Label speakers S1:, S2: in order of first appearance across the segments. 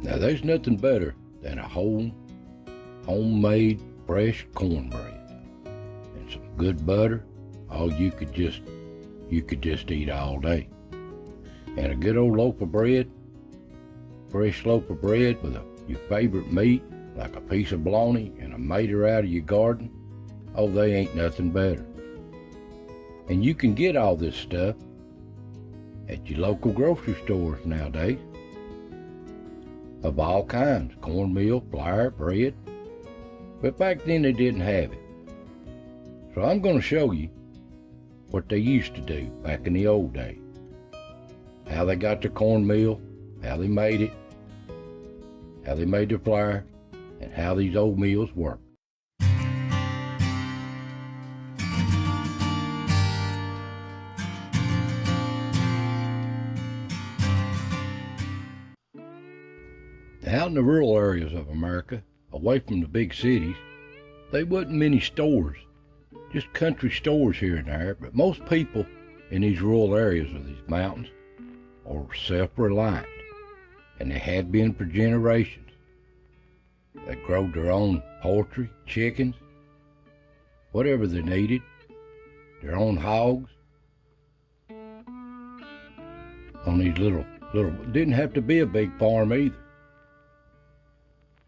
S1: Now there's nothing better than a homemade fresh cornbread and some good butter. Oh, you could just eat all day. And a good old loaf of bread, fresh loaf of bread with your favorite meat, like a piece of bologna and a mater out of your garden. Oh, they ain't nothing better. And you can get all this stuff at your local grocery stores nowadays, of all kinds, cornmeal, flour, bread. But back then they didn't have it. So I'm going to show you what they used to do back in the old days. How they got their cornmeal, how they made it, how they made their flour, and how these old mills work. Out in the rural areas of America, away from the big cities, there wasn't many stores, just country stores here and there, but most people in these rural areas of these mountains are self-reliant, and they had been for generations. They growed their own poultry, chickens, whatever they needed, their own hogs, on these little, didn't have to be a big farm either.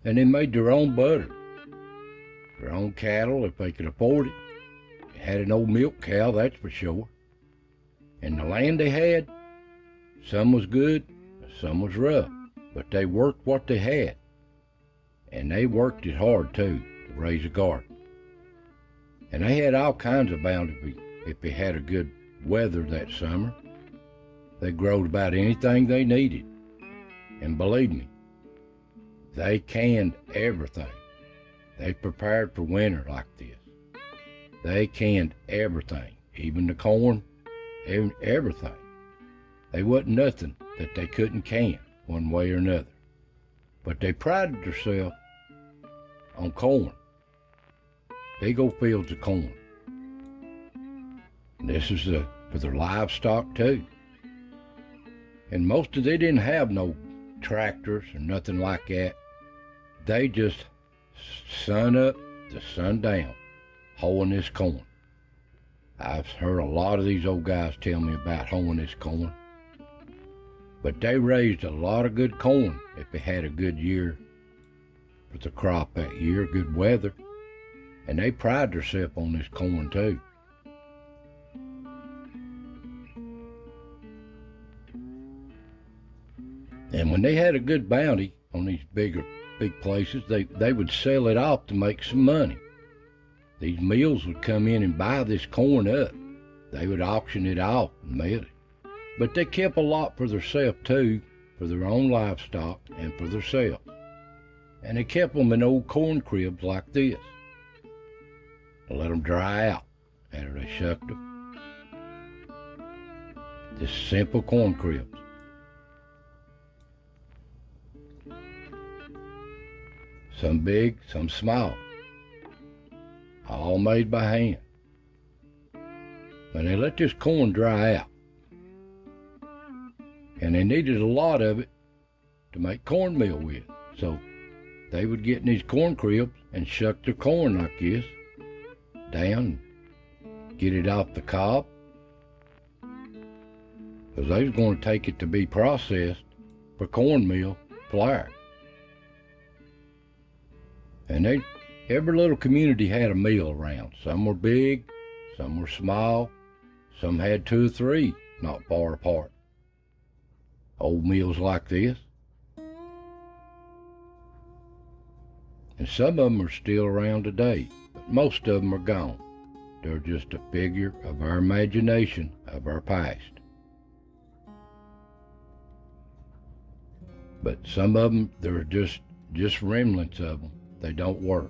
S1: And they made their own butter, their own cattle if they could afford it. They had an old milk cow, that's for sure. And the land they had, some was good, some was rough, but they worked what they had. And they worked it hard too, to raise a garden. And they had all kinds of bounty if they had a good weather that summer. They growed about anything they needed. And believe me, they canned everything. They prepared for winter like this. They canned everything, even the corn, everything. There wasn't nothing that they couldn't can one way or another. But they prided themselves on corn. Big old fields of corn. And this is for their livestock too. And they didn't have no tractors or nothing like that. They just sun up to sun down hoeing this corn. I've heard a lot of these old guys tell me about hoeing this corn. But they raised a lot of good corn if they had a good year for the crop that year, good weather. And they pride themselves on this corn too. And when they had a good bounty on these big places, they would sell it off to make some money. These mills would come in and buy this corn up. They would auction it off and mail it. But they kept a lot for themselves too, for their own livestock and for themselves. And they kept them in old corn cribs like this. To let them dry out after they shucked them. Just simple corn cribs. Some big, some small. All made by hand. And they let this corn dry out. And they needed a lot of it to make cornmeal with. So they would get in these corn cribs and shuck their corn like this down, get it off the cob. Because they was going to take it to be processed for cornmeal flour. And every little community had a mill around. Some were big, some were small, some had 2 or 3 not far apart. Old mills like this. And some of them are still around today, but most of them are gone. They're just a figure of our imagination of our past. But some of them, they're just remnants of them. They don't work.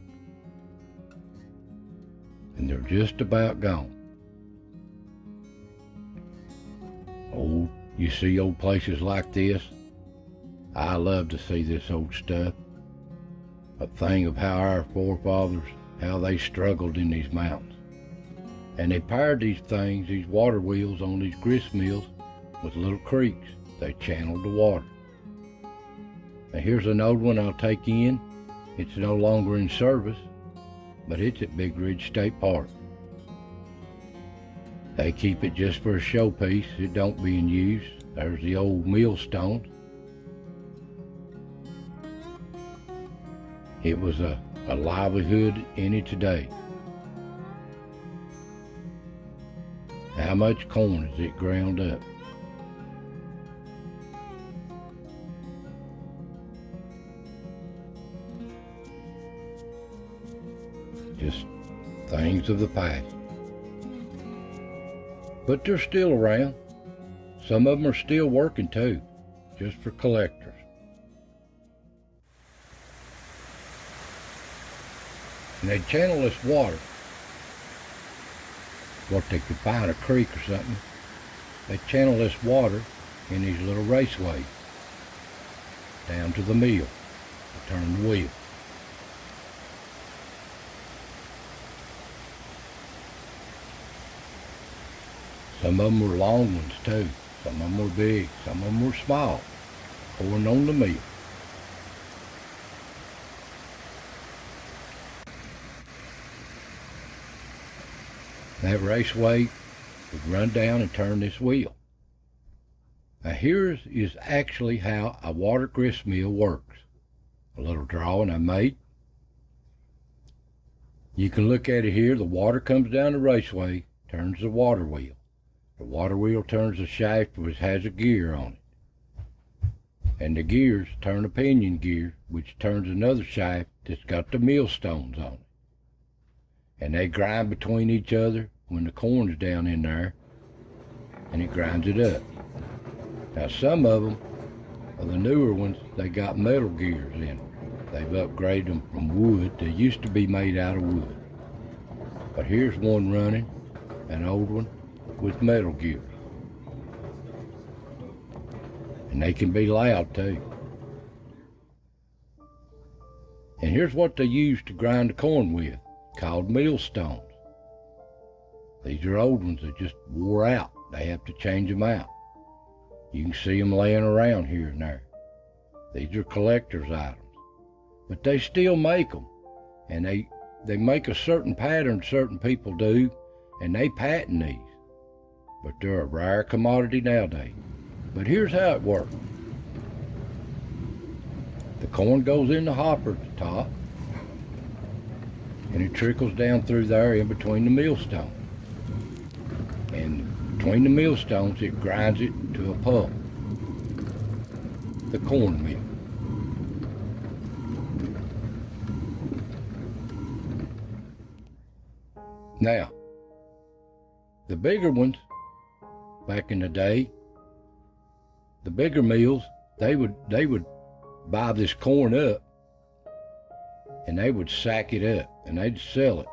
S1: And they're just about gone. Oh, you see old places like this? I love to see this old stuff. A thing of how our forefathers, how they struggled in these mountains. And they powered these things, these water wheels on these grist mills with little creeks. They channeled the water. Now here's an old one I'll take in. It's no longer in service, but it's at Big Ridge State Park. They keep it just for a showpiece. It don't being used. There's the old millstones. It was a livelihood in it today. How much corn is it ground up? Just things of the past. But they're still around. Some of them are still working too, just for collectors. And they channel this water, what they could find, a creek or something. They channel this water in these little raceways down to the mill to turn the wheel. Some of them were long ones too. Some of them were big. Some of them were small. Pouring on the mill. That raceway would run down and turn this wheel. Now here is actually how a water grist mill works. A little drawing I made. You can look at it here. The water comes down the raceway, turns the water wheel. The water wheel turns the shaft, which has a gear on it. And the gears turn a pinion gear, which turns another shaft that's got the millstones on it. And they grind between each other when the corn's down in there, and it grinds it up. Now some of them, the newer ones, they got metal gears in them. They've upgraded them from wood. They used to be made out of wood. But here's one running, an old one, with metal gears. And they can be loud too. And here's what they use to grind the corn with, called millstones. These are old ones that just wore out. They have to change them out. You can see them laying around here and there. These are collector's items. But they still make them. And they make a certain pattern certain people do, and they patent these. But they're a rare commodity nowadays. But here's how it works. The corn goes in the hopper at the top, and it trickles down through there in between the millstones. And between the millstones, it grinds it to a pulp, the corn meal. Now, the bigger ones, back in the day, the bigger mills, they would buy this corn up, and they would sack it up, and they'd sell it.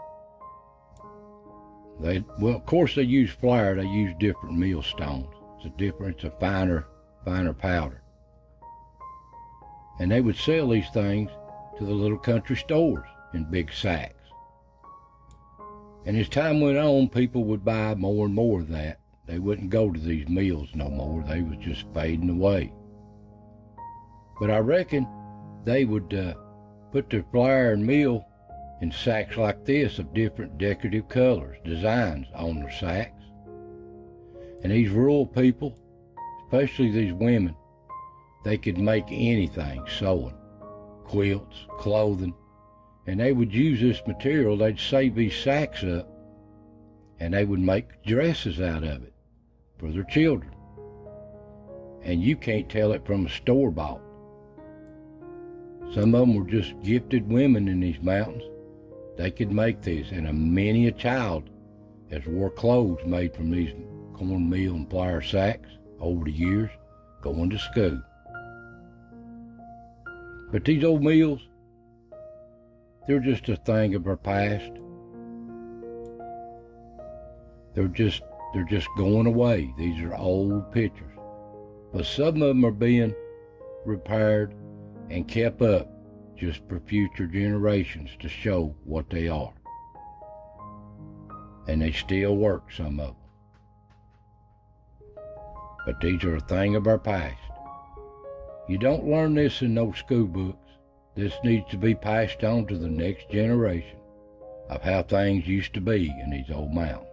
S1: Well, of course they use flour. They use different millstones. It's a finer powder. And they would sell these things to the little country stores in big sacks. And as time went on, people would buy more and more of that. They wouldn't go to these mills no more. They was just fading away. But I reckon they would put their flour and meal in sacks like this of different decorative colors, designs on their sacks. And these rural people, especially these women, they could make anything, sewing, quilts, clothing, and they would use this material. They'd save these sacks up, and they would make dresses out of it for their children. And you can't tell it from a store-bought. Some of them were just gifted women in these mountains. They could make this, and many a child has wore clothes made from these cornmeal and flour sacks over the years, going to school. But these old mills, they're just a thing of our past. They're just going away. These are old pictures. But some of them are being repaired and kept up just for future generations to show what they are. And they still work, some of them. But these are a thing of our past. You don't learn this in no school books. This needs to be passed on to the next generation of how things used to be in these old mountains.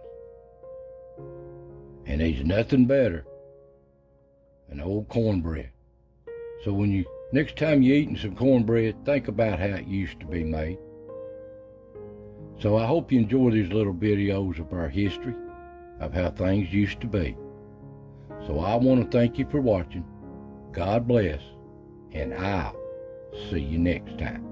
S1: And there's nothing better than old cornbread. So next time you're eating some cornbread, think about how it used to be made. So I hope you enjoy these little videos of our history, of how things used to be. So I want to thank you for watching. God bless, and I'll see you next time.